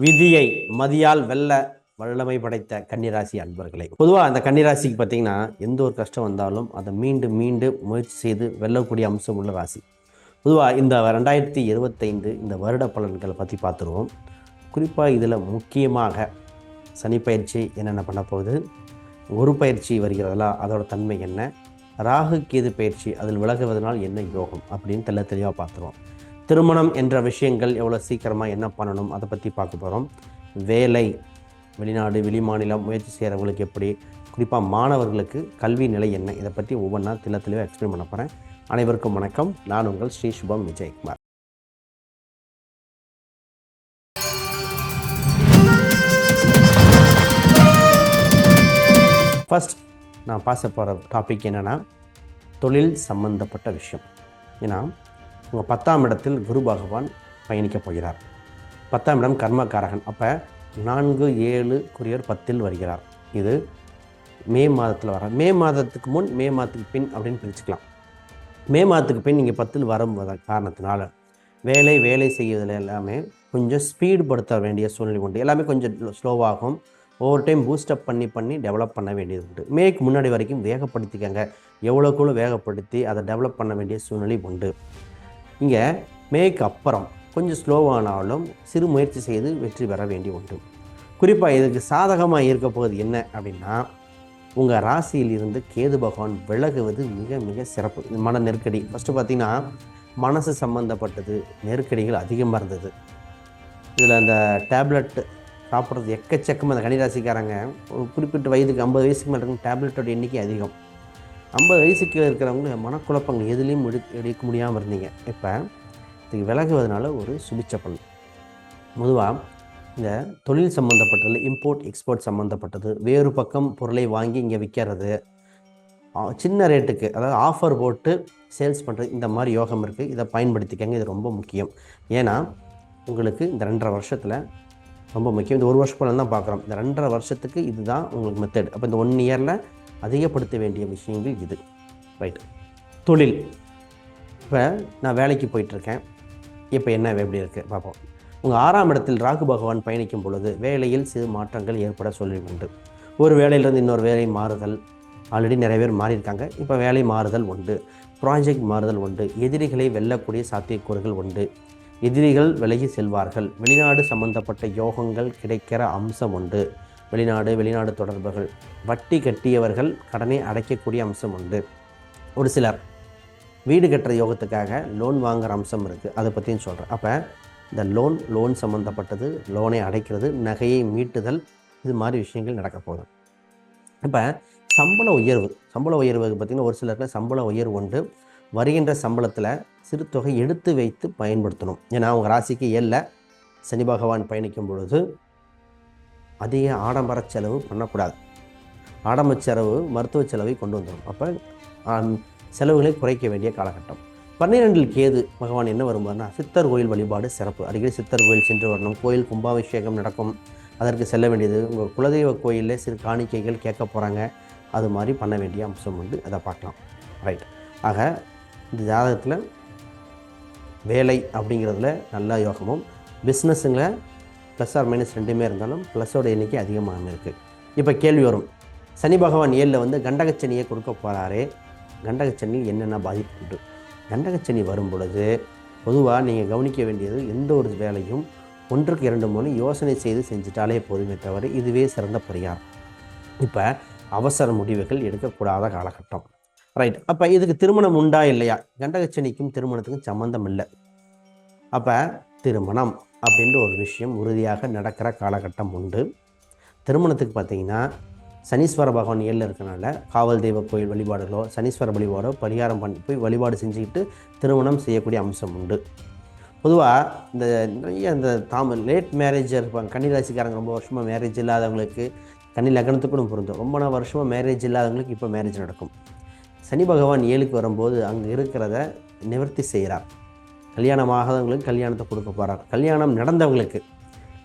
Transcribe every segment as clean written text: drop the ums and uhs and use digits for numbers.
விதியை மதியால் வெல்ல வல்லமை படைத்த கன்னிராசி அன்பர்களே, பொதுவாக அந்த கன்னிராசிக்கு பார்த்தீங்கன்னா எந்த ஒரு கஷ்டம் வந்தாலும் அதை மீண்டும் மீண்டும் முயற்சி செய்து வெல்லக்கூடிய அம்சம் உள்ள ராசி. பொதுவாக இந்த 2025 இந்த வருட பலன்களை பற்றி பார்த்துருவோம். குறிப்பாக இதில் முக்கியமாக சனி பயிற்சி என்னென்ன பண்ண போகுது, குரு பயிற்சி வருகிறதா, அதோட தன்மை என்ன, ராகு கேது பயிற்சி அதில் விலகுவதனால் என்ன யோகம் அப்படின்னு தெளிவாக பார்த்துருவோம். திருமணம் என்ற விஷயங்கள் எவ்வளோ சீக்கிரமாக என்ன பண்ணணும் அதை பற்றி பார்க்க போகிறோம். வேலை, வெளிநாடு வெளிமாநிலம் முயற்சி செய்கிறவங்களுக்கு எப்படி, குறிப்பாக மாணவர்களுக்கு கல்வி நிலை என்ன, இதை பற்றி ஒவ்வொன்றா தெளிவாக எக்ஸ்பிளைன் பண்ண போகிறேன். அனைவருக்கும் வணக்கம். நான் உங்கள் ஸ்ரீ சுபம் விஜயகுமார். ஃபர்ஸ்ட் நான் பேச போகிற டாபிக் என்னென்னா தொழில் சம்பந்தப்பட்ட விஷயம். ஏன்னா உங்கள் 10ஆம் இடத்தில் குரு பகவான் பயணிக்கப் போகிறார். 10ஆம் இடம் கர்மகாரகன். அப்போ 4, 7 குறியர் 10 வருகிறார். இது மே மாதத்தில் வர, மே மாதத்துக்கு முன் மே மாதத்துக்கு பின் அப்படின்னு பிரிச்சுக்கலாம். மே மாதத்துக்கு பின் நீங்கள் 10 வரும் காரணத்தினால வேலை செய்வதில் எல்லாமே கொஞ்சம் ஸ்பீடு படுத்த வேண்டிய சூழ்நிலை உண்டு. எல்லாமே கொஞ்சம் ஸ்லோவாகும். ஒவ்வொரு டைம் பூஸ்டப் பண்ணி டெவலப் பண்ண வேண்டியது உண்டு. மேக்கு முன்னாடி வரைக்கும் வேகப்படுத்திக்கங்க. எவ்வளோக்குள்ள வேகப்படுத்தி அதை டெவலப் பண்ண வேண்டிய சூழ்நிலை உண்டு. இங்கே மேக்கு அப்புறம் கொஞ்சம் ஸ்லோவானாலும் சிறு முயற்சி செய்து வெற்றி பெற வேண்டி உண்டு. குறிப்பாக இதுக்கு சாதகமாக இருக்க போகுது என்ன அப்படின்னா, உங்கள் ராசியில் இருந்து கேது பகவான் விலகுவது மிக மிக சிறப்பு. மன நெருக்கடி ஃபஸ்ட்டு பார்த்திங்கன்னா மனசு சம்மந்தப்பட்டது நெருக்கடிகள் அதிகமாக இருந்தது. இதில் அந்த டேப்லெட் சாப்பிட்றது எக்கச்சக்கமாக அந்த கன்னிராசிக்காரங்க ஒரு குறிப்பிட்ட வயதுக்கு 50 வயசுக்கு மேலே இருக்கும் டேப்லெட்டோட எண்ணிக்கை அதிகம். 50 வயசுக்கு இருக்கிறவங்க மனக்குழப்பங்கள் எதுலேயும் எடுக்க முடியாமல் இருந்தீங்க. இப்போ இதுக்கு விலகுவதனால ஒரு சுபிச்ச பலன். பொதுவாக இந்த தொழில் சம்மந்தப்பட்டது, இம்போர்ட் எக்ஸ்போர்ட் சம்மந்தப்பட்டது, வேறு பக்கம் பொருளை வாங்கி இங்கே விற்கிறது, சின்ன ரேட்டுக்கு அதாவது ஆஃபர் போட்டு சேல்ஸ் பண்ணுறது, இந்த மாதிரி யோகம் இருக்குது. இதை பயன்படுத்திக்கங்க. இது ரொம்ப முக்கியம். ஏன்னா உங்களுக்கு இந்த 2.5 வருஷத்தில் ரொம்ப முக்கியம். இந்த 1 வருஷ பலன் தான் பார்க்குறோம். இந்த 2.5 வருஷத்துக்கு இதுதான் உங்களுக்கு மெத்தட். அப்போ இந்த 1 இயரில் அதிகப்படுத்த வேண்டிய விஷயங்கள் இது. ரைட். தொழில், இப்போ நான் வேலைக்கு போயிட்டுருக்கேன். இப்போ என்ன எப்படி இருக்குது பார்ப்போம். உங்கள் 6ஆம் இடத்தில் ராகு பகவான் பயணிக்கும் பொழுது வேலையில் சிறு மாற்றங்கள் ஏற்பட சொல்லி உண்டு. ஒரு வேலையிலிருந்து இன்னொரு வேலை மாறுதல், ஆல்ரெடி நிறைய பேர் மாறியிருக்காங்க. இப்போ வேலை மாறுதல் உண்டு, ப்ராஜெக்ட் மாறுதல் உண்டு, எதிரிகளை வெல்லக்கூடிய சாத்தியக்கூறுகள் உண்டு, எதிரிகள் விலகி செல்வார்கள், வெளிநாடு சம்பந்தப்பட்ட யோகங்கள் கிடைக்கிற அம்சம் உண்டு, வெளிநாடு தொடர்புகள், வட்டி கட்டியவர்கள் கடனை அடைக்கக்கூடிய அம்சம் உண்டு, ஒரு சிலர் வீடு கட்டுற யோகத்துக்காக லோன் வாங்குகிற அம்சம் இருக்குது. அதை பற்றியும் சொல்கிறேன். அப்போ இந்த லோன் சம்மந்தப்பட்டது, லோனை அடைக்கிறது, நகையை மீட்டுதல், இது மாதிரி விஷயங்கள் நடக்க போகுது. இப்போ சம்பள உயர்வு பார்த்திங்கன்னா ஒரு சிலருக்கு சம்பள உயர்வு உண்டு. வருகின்ற சம்பளத்தில் சிறு தொகை எடுத்து வைத்து பயன்படுத்தணும். ஏன்னா அவங்க ராசிக்கு 7 சனி பகவான் பயணிக்கும் பொழுது அதிக ஆடம்பர செலவு பண்ணக்கூடாது. ஆடம்பர செலவு மருத்துவ செலவை கொண்டு வந்துடும். அப்போ செலவுகளை குறைக்க வேண்டிய காலகட்டம். 12 கேது பகவான் என்ன வரும்போதுன்னா சித்தர் கோயில் வழிபாடு சிறப்பு. அடிக்கடி சித்தர் கோயில் சென்று வரணும். கோயில் கும்பாபிஷேகம் நடக்கும், அதற்கு செல்ல வேண்டியது. உங்கள் குலதெய்வ கோயிலில் சிறு காணிக்கைகள் கேட்க போகிறாங்க, அது மாதிரி பண்ண வேண்டிய அம்சம் உண்டு. அதை பார்க்கலாம். ரைட். ஆக இந்த ஜாதகத்தில் வேலை அப்படிங்கிறதுல நல்ல யோகமும், பிஸ்னஸுங்களை ப்ளஸ் ஆர் மைனஸ் ரெண்டுமே இருந்தாலும் ப்ளஸோட எண்ணிக்கை அதிகமாக இருக்குது. இப்போ கேள்வி வரும், சனி பகவான் 7 வந்து கண்டகச்சனியை கொடுக்க போகிறாரே, கண்டகச்சனியில் என்னென்ன பாதிப்பு உண்டு? கண்டகச்சனி வரும் பொழுது பொதுவாக நீங்கள் கவனிக்க வேண்டியது, எந்த ஒரு வேலையும் 1க்கு 2 முறை யோசனை செய்து செஞ்சுட்டாலே போதுமே தவிர இதுவே சிறந்த பரிகாரம். இப்போ அவசர முடிவுகள் எடுக்கக்கூடாத காலகட்டம். ரைட். அப்போ இதுக்கு திருமணம் உண்டா இல்லையா? கண்டகச்சனிக்கும் திருமணத்துக்கும் சம்மந்தம் இல்லை. அப்போ திருமணம் அப்படின்ற ஒரு விஷயம் உறுதியாக நடக்கிற காலகட்டம் உண்டு. திருமணத்துக்கு பார்த்திங்கன்னா சனீஸ்வர பகவான் 7 இருக்கனால காவல் தெய்வ கோயில் வழிபாடுகளோ சனீஸ்வர வழிபாடோ பரிகாரம் பண்ணி போய் வழிபாடு செஞ்சுக்கிட்டு திருமணம் செய்யக்கூடிய அம்சம் உண்டு. பொதுவாக இந்த நிறைய இந்த லேட் மேரேஜ் இருப்பாங்க கன்னிராசிக்காரங்க. ரொம்ப வருஷமாக மேரேஜ் இல்லாதவங்களுக்கு, கன்னி லக்னத்துக்கும் பொருந்தும், ரொம்ப வருஷமாக மேரேஜ் இல்லாதவங்களுக்கு இப்போ மேரேஜ் நடக்கும். சனி பகவான் 7க்கு வரும்போது அங்கே இருக்கிறத நிவர்த்தி செய்கிறார். கல்யாணமாகாதவங்களுக்கு கல்யாணத்தை கொடுக்க போகிறார். கல்யாணம் நடந்தவங்களுக்கு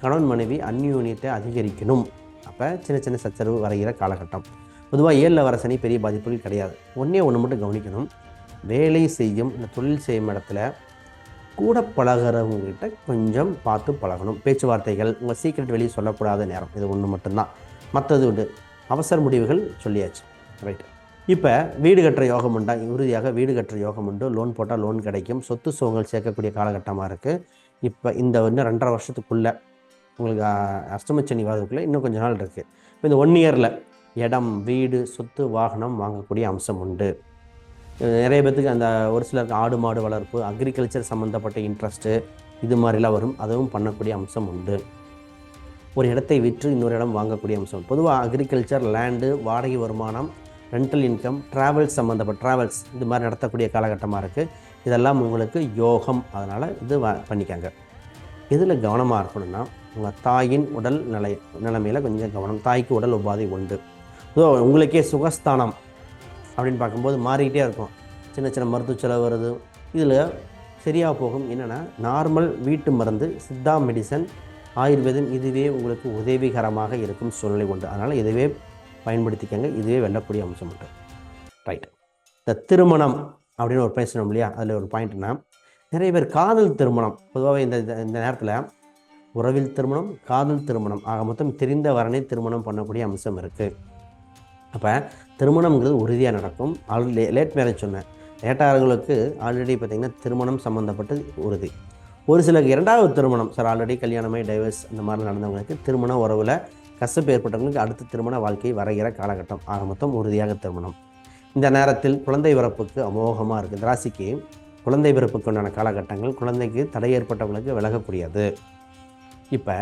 கணவன் மனைவி அந்யோன்யத்தை அதிகரிக்கணும். அப்போ சின்ன சச்சரவு வரைகிற காலகட்டம். பொதுவாக 7ல் வர சனி பெரிய பாதிப்புகள் கிடையாது. ஒன்று மட்டும் கவனிக்கணும். வேலை செய்யும் இந்த தொழில் செய்யும் இடத்துல கூட பழகிறவங்ககிட்ட கொஞ்சம் பார்த்து பழகணும். பேச்சுவார்த்தைகள் உங்கள் சீக்ரெட் வெளியே சொல்லக்கூடாத நேரம், இது ஒன்று மட்டும்தான். மற்றது உண்டு. அவசர முடிவுகள் சொல்லியாச்சு. ரைட். இப்போ வீடு கட்டுற யோகம் உண்டா? உறுதியாக வீடு கட்டுற யோகம் உண்டு. லோன் போட்டால் லோன் கிடைக்கும். சொத்து சுகங்கள் சேர்க்கக்கூடிய காலகட்டமாக இருக்குது. இப்போ இந்த இன்னும் 2.5 வருஷத்துக்குள்ளே உங்களுக்கு அஷ்டமச்சனி வரதுக்குள்ளே இன்னும் கொஞ்சம் நாள் இருக்குது. இப்போ இந்த 1 இயரில் இடம், வீடு, சொத்து, வாகனம் வாங்கக்கூடிய அம்சம் உண்டு. நிறைய பேர்த்துக்கு அந்த ஒரு சிலருக்கு ஆடு மாடு வளர்ப்பு, அக்ரிகல்ச்சர் சம்மந்தப்பட்ட இன்ட்ரெஸ்ட்டு இது மாதிரிலாம் வரும். அதுவும் பண்ணக்கூடிய அம்சம் உண்டு. ஒரு இடத்தை விற்று இன்னொரு இடம் வாங்கக்கூடிய அம்சம். பொதுவாக அக்ரிகல்ச்சர், லேண்டு, வாடகை வருமானம், ரெண்டல் இன்கம், ட்ராவல்ஸ் சம்மந்தப்பட்ட ட்ராவல்ஸ் இது மாதிரி நடத்தக்கூடிய காலகட்டமாக இருக்குது. இதெல்லாம் உங்களுக்கு யோகம். அதனால் இது பண்ணிக்காங்க. இதில் கவனமாக இருக்கணும்னா உங்கள் தாயின் உடல் நிலைமையில் கொஞ்சம் கவனம். தாய்க்கு உடல் உபாதை உண்டு. உங்களுக்கே சுகஸ்தானம் அப்படின்னு பார்க்கும்போது மாறிக்கிட்டே இருக்கும். சின்ன சின்ன மருத்துவ செலவு வருது. இதில் சரியாக போகும். என்னென்னா நார்மல் வீட்டு மருந்து, சித்தா மெடிசன், ஆயுர்வேதம் இதுவே உங்களுக்கு உதவிகரமாக இருக்கும் சூழ்நிலை உண்டு. அதனால் இதுவே பயன்படுத்திக்கங்க. இதுவே வெல்லக்கூடிய அம்சம் உண்டு. ரைட். இந்த திருமணம் அப்படின்னு ஒரு பேசணும் இல்லையா? அதில் ஒரு பாயிண்ட்னா நிறைய பேர் காதல் திருமணம், பொதுவாக இந்த நேரத்தில் உறவில் திருமணம், காதல் திருமணம் ஆக மொத்தம் தெரிந்த வரனே திருமணம் பண்ணக்கூடிய அம்சம் இருக்குது. அப்போ திருமணம்ங்கிறது உறுதியாக நடக்கும். லேட் மேரேஜ் சொன்னேன். லேட்டாகிறவங்களுக்கு ஆல்ரெடி பார்த்திங்கன்னா திருமணம் சம்மந்தப்பட்டு உறுதி. ஒரு சிலருக்கு 2வது திருமணம் சார் ஆல்ரெடி கல்யாணமாய் டைவர்ஸ் அந்த மாதிரி நடந்தவங்களுக்கு திருமண உறவில் கசப்பு ஏற்பட்டவங்களுக்கு அடுத்த திருமண வாழ்க்கை வரைகிற காலகட்டம். ஆக மொத்தம் உறுதியாக திருமணம். இந்த நேரத்தில் குழந்தை பிறப்புக்கு அமோகமாக இருக்குது. இந்த ராசிக்கு குழந்தை பிறப்புக்கு உண்டான காலகட்டங்கள், குழந்தைக்கு தடை ஏற்பட்டவங்களுக்கு விலகக்கூடியது. இப்போ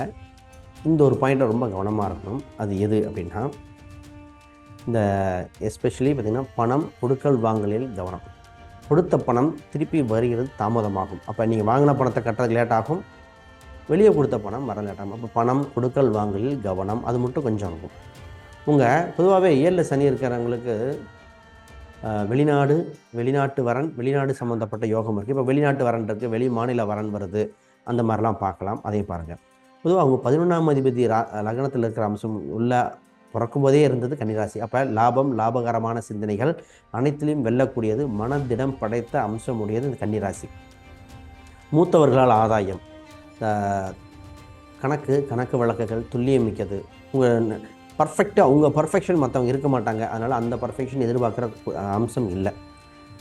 இந்த ஒரு பாயிண்ட்டை ரொம்ப கவனமாக இருக்கணும். அது எது அப்படின்னா இந்த எஸ்பெஷலி பார்த்திங்கன்னா பணம் கொடுக்கல் வாங்கலில் கவனம். கொடுத்த பணம் திருப்பி வருகிறது தாமதமாகும். அப்போ நீங்கள் வாங்கின பணத்தை கட்டுறதுக்கு லேட் ஆகும், வெளியே கொடுத்த பணம் வர லேட் ஆகும். அப்போ பணம் கொடுக்கல் வாங்கலில் கவனம், அது மட்டும் கொஞ்சம் இருக்கும். உங்கள் பொதுவாகவே 7 சனி இருக்கிறவங்களுக்கு வெளிநாட்டு வரன், வெளிநாடு சம்மந்தப்பட்ட யோகம் இருக்குது. இப்போ வெளிநாட்டு வரன் இருக்குது, வெளி மாநில வரன் வருது, அந்த மாதிரிலாம் பார்க்கலாம். அதையும் பாருங்கள். பொதுவாக அவங்க 11ஆம் அதிபதி லக்னத்தில் இருக்கிற அம்சம் உள்ள பிறக்கும்போதே இருந்தது கன்னிராசி. அப்போ லாபம், லாபகரமான சிந்தனைகள் அனைத்திலையும் வெல்லக்கூடியது, மனதிடம் படைத்த அம்சம் உடையது இந்த கன்னிராசி. மூத்தவர்களால் ஆதாயம், கணக்கு வழக்குகள் துல்லியம் மிக்கது. உங்கள் பர்ஃபெக்டாக உங்கள் பர்ஃபெக்ஷன் மற்றவங்க இருக்க மாட்டாங்க. அதனால் அந்த பர்ஃபெக்ஷன் எதிர்பார்க்குற அம்சம் இல்லை.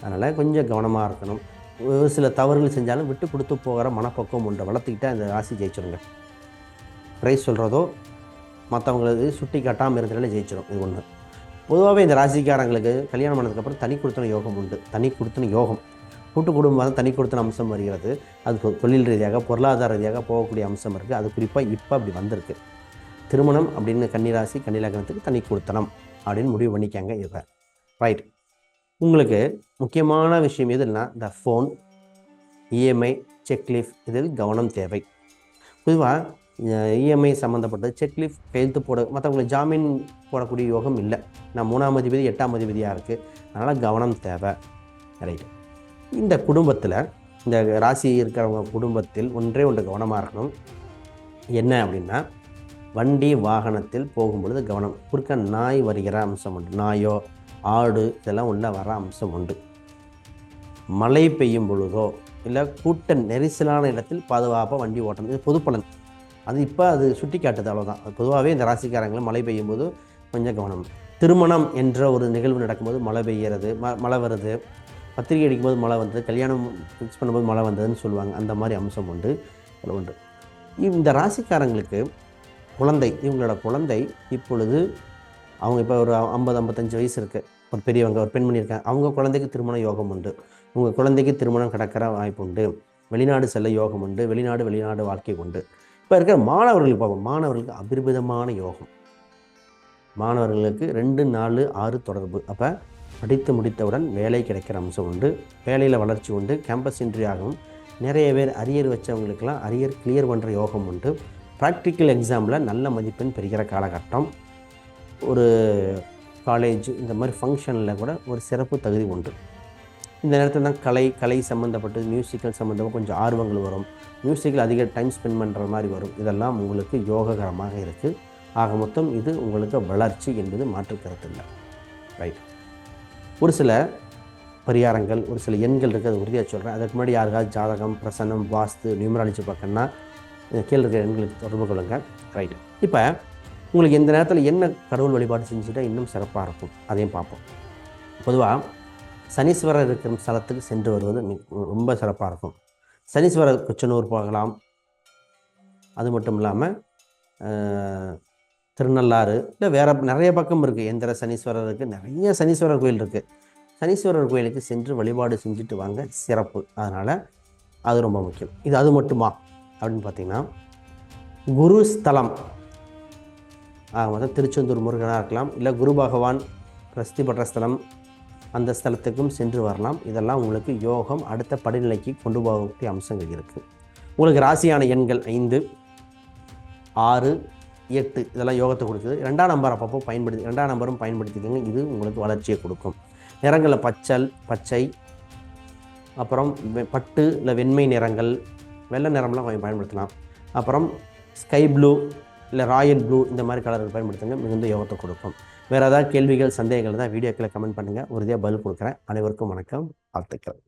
அதனால் கொஞ்சம் கவனமாக இருக்கணும். ஒரு சில தவறுகள் செஞ்சாலும் விட்டு கொடுத்து போகிற மனப்பக்குவம் ஒன்றை வளர்த்துக்கிட்டால் இந்த ராசி ஜெயிச்சிருங்க. ப்ரைஸ் சொல்கிறதோ மற்றவங்களுக்கு சுட்டி காட்டாமல் இருக்கிறதால ஜெயிச்சிடும். இது ஒன்று. பொதுவாகவே இந்த ராசிக்காரங்களுக்கு கல்யாணம் பண்ணதுக்கப்புறம் தனி கொடுத்தன யோகம் உண்டு. தனி கொடுத்தன யோகம், கூட்டு குடும்பம் தனி கொடுத்தன அம்சம் வருகிறது. அது தொழில் ரீதியாக, பொருளாதார ரீதியாக போகக்கூடிய அம்சம் இருக்குது. அது குறிப்பாக இப்போ அப்படி வந்திருக்கு. திருமணம் அப்படின்னு கன்னிராசி, கன்னிலக்னத்துக்கு தனி கொடுத்தனம் அப்படின்னு முடிவு பண்ணிக்காங்க. இப்போ ரைட். உங்களுக்கு முக்கியமான விஷயம் எதுன்னா இந்த ஃபோன், இஎம்ஐ, செக்லீஃப் இதில் கவனம் தேவை. பொதுவாக இஎம்ஐ சம்மந்தப்பட்டது செக்லீஃப் கையெழுத்து போட மற்றவங்களுக்கு ஜாமீன் போடக்கூடிய யோகம் இல்லை. நான் 3ஆம் அதிபதி 8ஆம் அதிபதியாக இருக்குது. அதனால் கவனம் தேவை. ரைட்டு. இந்த குடும்பத்தில் இந்த ராசி இருக்கிறவங்க குடும்பத்தில் ஒன்றே ஒன்று கவனமாக இருக்கணும். என்ன அப்படின்னா வண்டி வாகனத்தில் போகும்பொழுது கவனம். குறுக்க நாய் வருகிற அம்சம் உண்டு. நாயோ ஆடு இதெல்லாம் உள்ள வர அம்சம் உண்டு. மழை பெய்யும் பொழுதோ இல்லை கூட்ட நெரிசலான இடத்தில் பாதுகாப்பாக வண்டி ஓட்டணும். இது பொதுப்பலன். அது இப்போ அது சுட்டி காட்டுது, அவ்வளோதான். அது பொதுவாகவே இந்த ராசிக்காரங்களும் மழை பெய்யும் போது கொஞ்சம் கவனம். திருமணம் என்ற ஒரு நிகழ்வு நடக்கும்போது மழை பெய்கிறது, மழை வருது, பத்திரிகை அடிக்கும்போது மழை வந்தது, கல்யாணம் ஃபிக்ஸ் பண்ணும்போது மழை வந்ததுன்னு சொல்லுவாங்க. அந்த மாதிரி அம்சம் உண்டு. அதில் உண்டு. இந்த ராசிக்காரங்களுக்கு குழந்தை, இவங்களோட குழந்தை இப்பொழுது அவங்க இப்போ ஒரு 50-55 வயசு இருக்குது. ஒரு பெரியவங்க, ஒரு பெண்மணி இருக்காங்க. அவங்க குழந்தைக்கு திருமண யோகம் உண்டு. உங்கள் குழந்தைக்கு திருமணம் கிடக்கிற வாய்ப்பு உண்டு. வெளிநாடு செல்ல யோகம் உண்டு. வெளிநாடு வாழ்க்கை உண்டு. இப்போ இருக்கிற மாணவர்களுக்கு பார்ப்போம். மாணவர்களுக்கு அபிர்பிதமான யோகம். மாணவர்களுக்கு 2, 4, 6 தொடர்பு. அப்போ படித்து முடித்தவுடன் வேலை கிடைக்கிற அம்சம் உண்டு. வேலையில் வளர்ச்சி உண்டு. கேம்பஸ் இன்டர்வியூ ஆகும். நிறைய பேர் அரியர் வச்சவங்களுக்கெல்லாம் அரியர் கிளியர் பண்ணுற யோகம் உண்டு. ப்ராக்டிக்கல் எக்ஸாமில் நல்ல மதிப்பெண் பெறுகிற காலகட்டம். ஒரு காலேஜ் இந்த மாதிரி ஃபங்க்ஷனில் கூட ஒரு சிறப்பு தகுதி உண்டு. இந்த நேரத்தில் தான் கலை சம்மந்தப்பட்டு மியூசிக்கல் சம்மந்தமாக கொஞ்சம் ஆர்வங்கள் வரும். மியூசிக்கில் அதிக டைம் ஸ்பெண்ட் பண்ணுற மாதிரி வரும். இதெல்லாம் உங்களுக்கு யோககரமாக இருக்குது. ஆக மொத்தம் இது உங்களுக்கு வளர்ச்சி என்பது மாற்று கருத்து இல்லை. ரைட். ஒரு சில பரிகாரங்கள், ஒரு சில எண்கள் இருக்குது, அது உறுதியாக சொல்கிறேன். அதுக்கு முன்னாடி யாருக்காவது ஜாதகம், பிரசன்னம், வாஸ்து, நியூமராலஜி பார்க்கணுன்னா கீழே இருக்கிற எண்களுக்கு தொடர்பு கொள்ளுங்கள். ரைட்டு. இப்போ உங்களுக்கு இந்த நேரத்தில் என்ன கடவுள் வழிபாடு செஞ்சுட்டா இன்னும் சிறப்பாக இருக்கும், அதையும் பார்ப்போம். பொதுவாக சனீஸ்வரர் இருக்கிற ஸ்தலத்துக்கு சென்று வருவது ரொம்ப சிறப்பாக இருக்கும். சனீஸ்வரர் குச்சனூர் போகலாம். அது மட்டும் இல்லாமல் திருநள்ளாறு, இல்லை வேறு நிறைய பக்கம் இருக்குது. எந்திர சனீஸ்வரர் இருக்குது, நிறைய சனீஸ்வரர் கோயில் இருக்குது. சனீஸ்வரர் கோயிலுக்கு சென்று வழிபாடு செஞ்சுட்டு வாங்க, சிறப்பு. அதனால் அது ரொம்ப முக்கியம். இது அது மட்டுமா அப்படின்னு பார்த்திங்கன்னா, குரு ஸ்தலம் மொத்தம் திருச்செந்தூர் முருகனாக இருக்கலாம், இல்லை குரு பகவான் பிரசித்தி பெற்ற ஸ்தலம், அந்த ஸ்தலத்துக்கும் சென்று வரலாம். இதெல்லாம் உங்களுக்கு யோகம் அடுத்த படிநிலைக்கு கொண்டு போகக்கூடிய அம்சங்கள் இருக்குது. உங்களுக்கு ராசியான எண்கள் 5, 6, 8 இதெல்லாம் யோகத்தை கொடுக்குது. 2ஆம் நம்பர் அப்பப்போ பயன்படுத்தி 2ஆம் நம்பரும் பயன்படுத்திக்கோங்க. இது உங்களுக்கு வளர்ச்சியை கொடுக்கும். நிறங்களில் பச்சை, அப்புறம் பட்டு இல்லை வெண்மை நிறங்கள், வெள்ளை நிறம்லாம் கொஞ்சம் பயன்படுத்தலாம். அப்புறம் ஸ்கை ப்ளூ இல்லை ராயல் ப்ளூ இந்த மாதிரி கலர்கள் பயன்படுத்துங்க, மிகுந்த யோகத்தை கொடுக்கும். வேறு ஏதாவது கேள்விகள், சந்தேகங்கள் தான் வீடியோக்களை கமெண்ட் பண்ணுங்கள், உறுதியாக பதில் கொடுக்குறேன். அனைவருக்கும் வணக்கம், வாழ்த்துக்கள்.